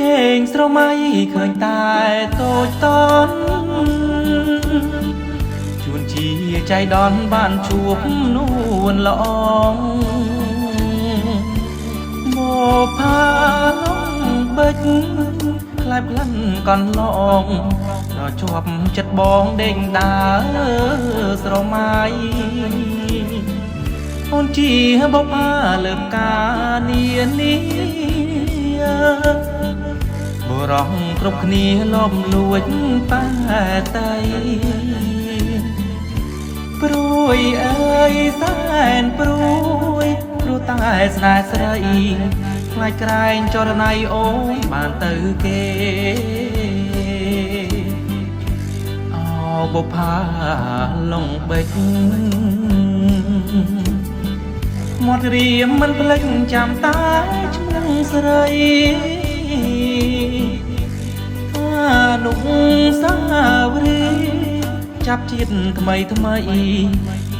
កេងស្រមៃឃើញតែតូចតន់ជួនជាใจដន់បានជួបនួនល្អងមកផាឡងបិចខ្លាយក្លិនកន្លងដល់ជាប់ចិត្តបងដេញដើរស្រមៃអូនជាបបផាលើបការនានាបុរសគ្រប់គ្នាលំលួចបែតៃព្រួយអើយសែនព្រួយព្រោះតែស្នេហ៍ស្រីខ្លាចក្រែងចរណៃអូនបានទៅគេអោបុផាឡងបិចមាត់រៀមមិនភ្លេចចាំតែឈ្មោះស្រីនុកសាវរីចាប់ជាតិថ្មីថ្មី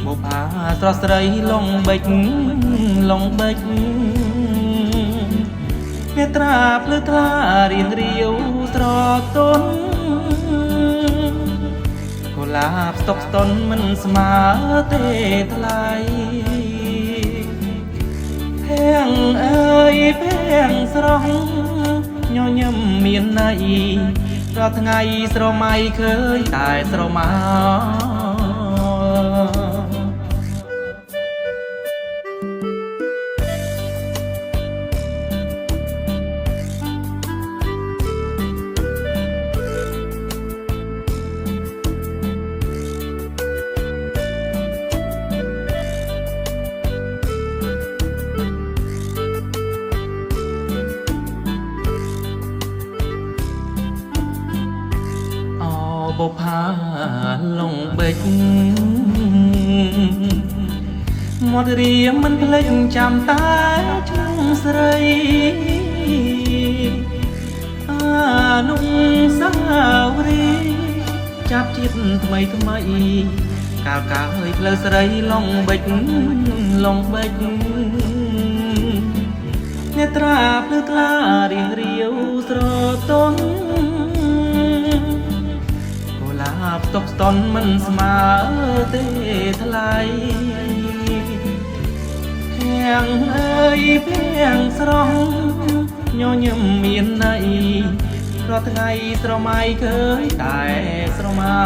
បុផាស្រស់ស្រីឡងបិចឡងបិចអ្នកត្រាភ្លឺថ្លារៀងរាវស្រទន់កុលាបស្តុកស្ទន់មិនស្មើទេថ្លៃភៀងអើយភៀងស្រស់ញញឹមមានន័យរាល់ថ្ងៃស្រមៃឃើញតែស្រមោបុផាឡងបិចមាត់រៀមមិនភ្លេចចាំតែឈ្មោះស្រីនុកសាវរីចាប់ជាតិថ្មីថ្មីកាលកាលផ្លូវស្រីឡងបិចឡងបិចអ្នកត្រាភ្លឺថ្លារៀងរាវស្រទន់ផ្ទុកស្ទន់មិនស្មើទេថ្លៃភៀងអើយភៀងស្រស់ញញឹមមានន័យរាល់ថ្ងៃស្រមៃឃើញតែស្រមោ